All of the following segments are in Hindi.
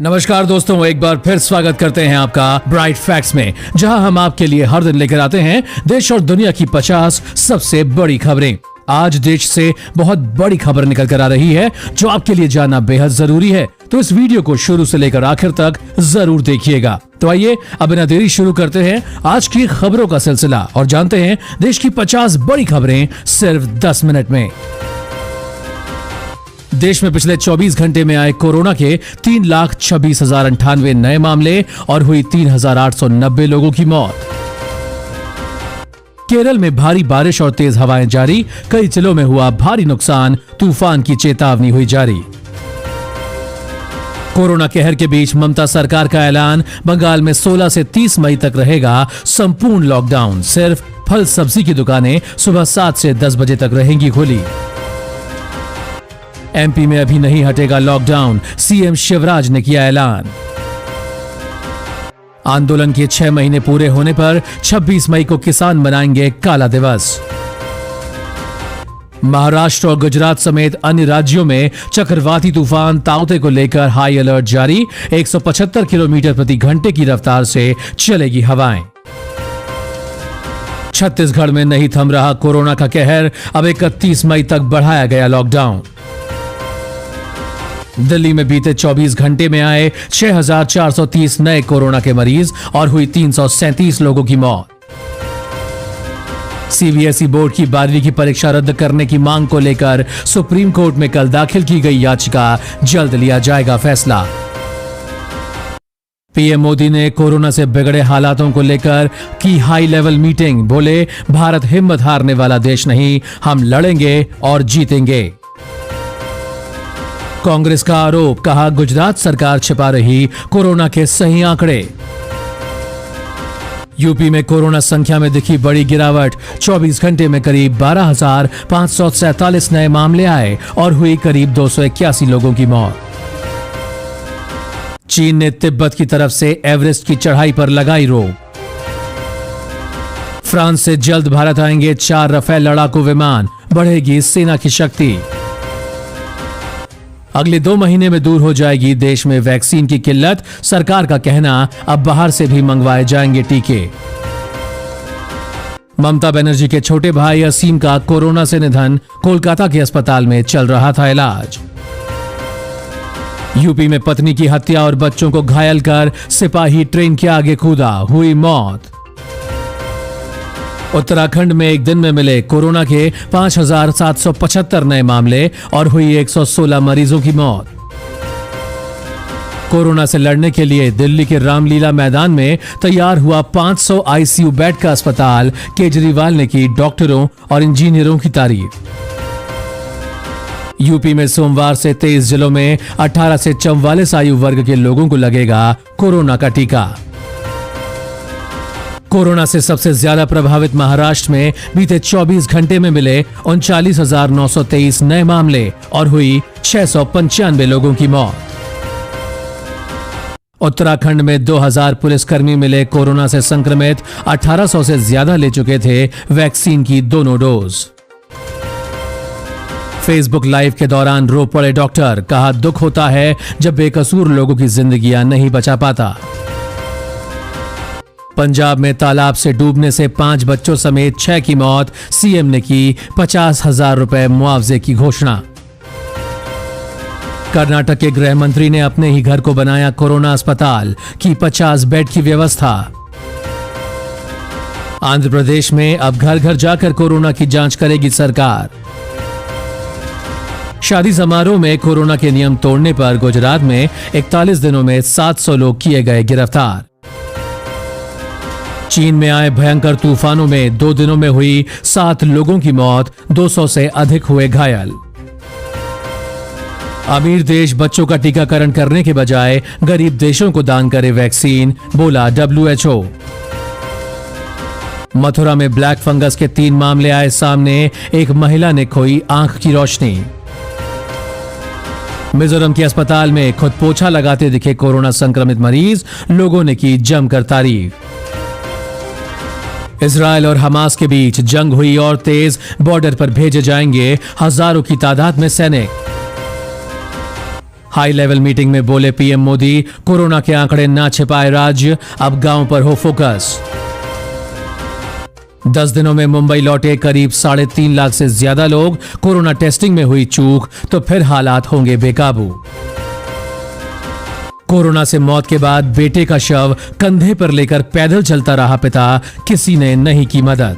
नमस्कार दोस्तों, एक बार फिर स्वागत करते हैं आपका ब्राइट फैक्ट्स में, जहां हम आपके लिए हर दिन लेकर आते हैं देश और दुनिया की 50 सबसे बड़ी खबरें। आज देश से बहुत बड़ी खबर निकल कर आ रही है जो आपके लिए जानना बेहद जरूरी है, तो इस वीडियो को शुरू से लेकर आखिर तक जरूर देखिएगा। तो आइए अब बिना देरी शुरू करते हैं आज की खबरों का सिलसिला और जानते हैं देश की 50 बड़ी खबरें सिर्फ 10 मिनट में। देश में पिछले 24 घंटे में आए कोरोना के 3,26,098 नए मामले और हुई 3,890 लोगों की मौत। केरल में भारी बारिश और तेज हवाएं जारी, कई जिलों में हुआ भारी नुकसान, तूफान की चेतावनी हुई जारी। कोरोना कहर के बीच ममता सरकार का ऐलान, बंगाल में 16 से 30 मई तक रहेगा संपूर्ण लॉकडाउन, सिर्फ फल सब्जी की दुकानें सुबह 7 से 10 बजे तक रहेंगी खुली। एमपी में अभी नहीं हटेगा लॉकडाउन, सीएम शिवराज ने किया ऐलान। आंदोलन के 6 महीने पूरे होने पर 26 मई को किसान मनाएंगे काला दिवस। महाराष्ट्र और गुजरात समेत अन्य राज्यों में चक्रवाती तूफान ताउते को लेकर हाई अलर्ट जारी, 175 किलोमीटर प्रति घंटे की रफ्तार से चलेगी हवाएं। छत्तीसगढ़ में नहीं थम रहा कोरोना का कहर, अब 31 मई तक बढ़ाया गया लॉकडाउन। दिल्ली में बीते 24 घंटे में आए 6,430 नए कोरोना के मरीज और हुई 337 लोगों की मौत। सीबीएसई बोर्ड की 12वीं की परीक्षा रद्द करने की मांग को लेकर सुप्रीम कोर्ट में कल दाखिल की गई याचिका, जल्द लिया जाएगा फैसला। पीएम मोदी ने कोरोना से बिगड़े हालातों को लेकर की हाई लेवल मीटिंग, बोले भारत हिम्मत हारने वाला देश नहीं, हम लड़ेंगे और जीतेंगे। कांग्रेस का आरोप, कहा गुजरात सरकार छिपा रही कोरोना के सही आंकड़े। यूपी में कोरोना संख्या में दिखी बड़ी गिरावट, 24 घंटे में करीब 12,547 नए मामले आए और हुई करीब 281 लोगों की मौत। चीन ने तिब्बत की तरफ से एवरेस्ट की चढ़ाई पर लगाई रोक। फ्रांस से जल्द भारत आएंगे 4 रफेल लड़ाकू विमान, बढ़ेगी सेना की शक्ति। अगले 2 महीने में दूर हो जाएगी देश में वैक्सीन की किल्लत, सरकार का कहना अब बाहर से भी मंगवाए जाएंगे टीके। ममता बनर्जी के छोटे भाई असीम का कोरोना से निधन, कोलकाता के अस्पताल में चल रहा था इलाज। यूपी में पत्नी की हत्या और बच्चों को घायल कर सिपाही ट्रेन के आगे कूदा, हुई मौत। उत्तराखंड में एक दिन में मिले कोरोना के 5,775 नए मामले और हुई 116 मरीजों की मौत। कोरोना से लड़ने के लिए दिल्ली के रामलीला मैदान में तैयार हुआ 500 आईसीयू बेड का अस्पताल, केजरीवाल ने की डॉक्टरों और इंजीनियरों की तारीफ। यूपी में सोमवार से 23 जिलों में 18 से 44 आयु वर्ग के लोगों को लगेगा कोरोना का टीका। कोरोना से सबसे ज्यादा प्रभावित महाराष्ट्र में बीते 24 घंटे में मिले 39,923 नए मामले और हुई 695 लोगों की मौत। उत्तराखंड में 2,000 पुलिसकर्मी मिले कोरोना से संक्रमित, 1,800 से ज्यादा ले चुके थे वैक्सीन की दोनों डोज। फेसबुक लाइव के दौरान रो पड़े डॉक्टर, कहा दुख होता है जब बेकसूर लोगों की जिंदगियां नहीं बचा पाता। पंजाब में तालाब से डूबने से 5 बच्चों समेत 6 की मौत, सीएम ने की 50,000 रुपए मुआवजे की घोषणा। कर्नाटक के गृह मंत्री ने अपने ही घर को बनाया कोरोना अस्पताल, की 50 बेड की व्यवस्था। आंध्र प्रदेश में अब घर घर जाकर कोरोना की जांच करेगी सरकार। शादी समारोह में कोरोना के नियम तोड़ने पर गुजरात में 41 दिनों में 700 लोग किए गए गिरफ्तार। चीन में आए भयंकर तूफानों में 2 दिनों में हुई 7 लोगों की मौत, 200 से अधिक हुए घायल। अमीर देश बच्चों का टीकाकरण करने के बजाय गरीब देशों को दान करे वैक्सीन, बोला WHO। मथुरा में ब्लैक फंगस के 3 मामले आए सामने, एक महिला ने खोई आंख की रोशनी। मिजोरम के अस्पताल में खुद पोछा लगाते दिखे कोरोना संक्रमित मरीज, लोगों ने की जमकर तारीफ। इजरायल और हमास के बीच जंग हुई और तेज, बॉर्डर पर भेजे जाएंगे हजारों की तादाद में सैनिक। हाई लेवल मीटिंग में बोले पीएम मोदी, कोरोना के आंकड़े ना छिपाए राज्य, अब गांव पर हो फोकस। 10 दिनों में मुंबई लौटे करीब 3.5 लाख से ज्यादा लोग, कोरोना टेस्टिंग में हुई चूक तो फिर हालात होंगे बेकाबू। कोरोना से मौत के बाद बेटे का शव कंधे पर लेकर पैदल चलता रहा पिता, किसी ने नहीं की मदद।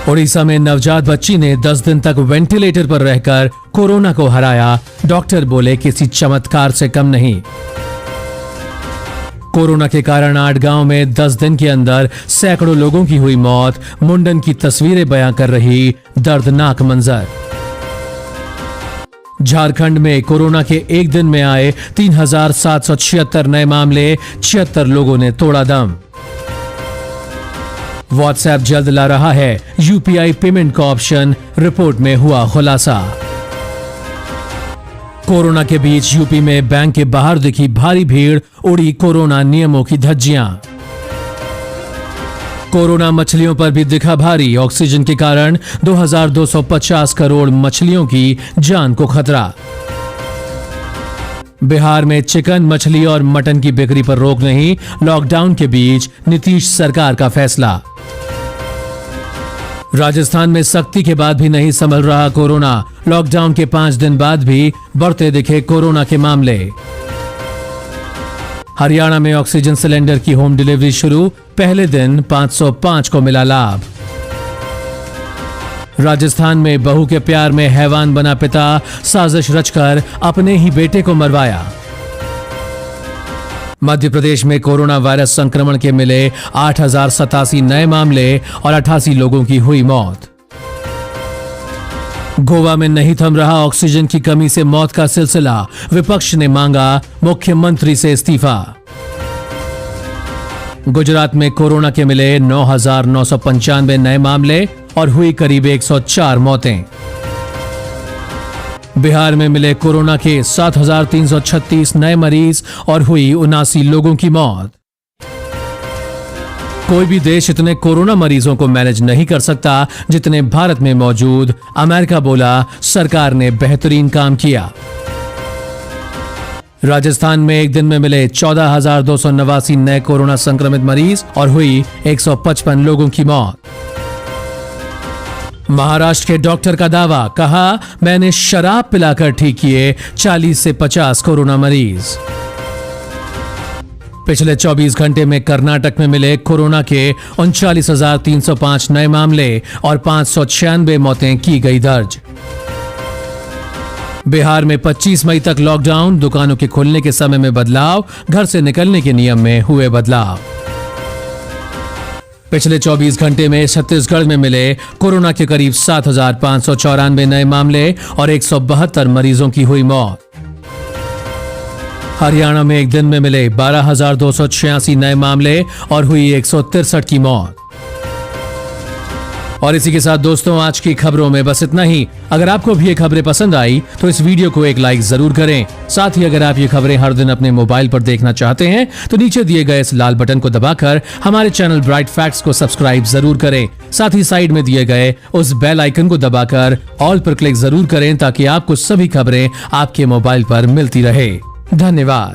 ओडिशा में नवजात बच्ची ने 10 दिन तक वेंटिलेटर पर रहकर कोरोना को हराया, डॉक्टर बोले किसी चमत्कार से कम नहीं। कोरोना के कारण 8 गांव में 10 दिन के अंदर सैकड़ों लोगों की हुई मौत, मुंडन की तस्वीरें बयां कर रही दर्दनाक मंजर। झारखंड में कोरोना के एक दिन में आए 3,776 नए मामले, 76 लोगों ने तोड़ा दम। व्हाट्सएप जल्द ला रहा है यूपीआई पेमेंट का ऑप्शन, रिपोर्ट में हुआ खुलासा। कोरोना के बीच यूपी में बैंक के बाहर दिखी भारी भीड़, उड़ी कोरोना नियमों की धज्जियां। कोरोना मछलियों पर भी दिखा भारी, ऑक्सीजन के कारण 2,250 करोड़ मछलियों की जान को खतरा। बिहार में चिकन, मछली और मटन की बिक्री पर रोक नहीं, लॉकडाउन के बीच नीतीश सरकार का फैसला। राजस्थान में सख्ती के बाद भी नहीं संभल रहा कोरोना, लॉकडाउन के 5 दिन बाद भी बढ़ते दिखे कोरोना के मामले। हरियाणा में ऑक्सीजन सिलेंडर की होम डिलीवरी शुरू, पहले दिन 505 को मिला लाभ। राजस्थान में बहू के प्यार में हैवान बना पिता, साजिश रचकर अपने ही बेटे को मरवाया। मध्य प्रदेश में कोरोना वायरस संक्रमण के मिले 8,087 नए मामले और 88 लोगों की हुई मौत। गोवा में नहीं थम रहा ऑक्सीजन की कमी से मौत का सिलसिला, विपक्ष ने मांगा मुख्यमंत्री से इस्तीफा। गुजरात में कोरोना के मिले 9,995 नए मामले और हुई करीब 104 मौतें। बिहार में मिले कोरोना के 7,336 नए मरीज और हुई 79 लोगों की मौत। कोई भी देश इतने कोरोना मरीजों को मैनेज नहीं कर सकता जितने भारत में मौजूद, अमेरिका बोला, सरकार ने बेहतरीन काम किया। राजस्थान में एक दिन में मिले 14,289 नए कोरोना संक्रमित मरीज और हुई 155 लोगों की मौत। महाराष्ट्र के डॉक्टर का दावा, कहा मैंने शराब पिलाकर ठीक किए 40 से 50 कोरोना मरीज। पिछले 24 घंटे में कर्नाटक में मिले कोरोना के 39,305 नए मामले और 596 मौतें की गई दर्ज। बिहार में 25 मई तक लॉकडाउन, दुकानों के खुलने के समय में बदलाव, घर से निकलने के नियम में हुए बदलाव। पिछले 24 घंटे में छत्तीसगढ़ में मिले कोरोना के करीब 7,594 नए मामले और 172 मरीजों की हुई मौत। हरियाणा में एक दिन में मिले 12,286 नए मामले और हुई 163 की मौत। और इसी के साथ दोस्तों आज की खबरों में बस इतना ही। अगर आपको भी ये खबरें पसंद आई तो इस वीडियो को एक लाइक जरूर करें। साथ ही अगर आप ये खबरें हर दिन अपने मोबाइल पर देखना चाहते हैं तो नीचे दिए गए इस लाल बटन को दबाकर हमारे चैनल ब्राइट फैक्ट्स को सब्सक्राइब जरूर करें। साथ ही साइड में दिए गए उस बेल आइकन को दबाकर ऑल पर क्लिक जरूर करें ताकि आपको सभी खबरें आपके मोबाइल पर मिलती रहे। धन्यवाद।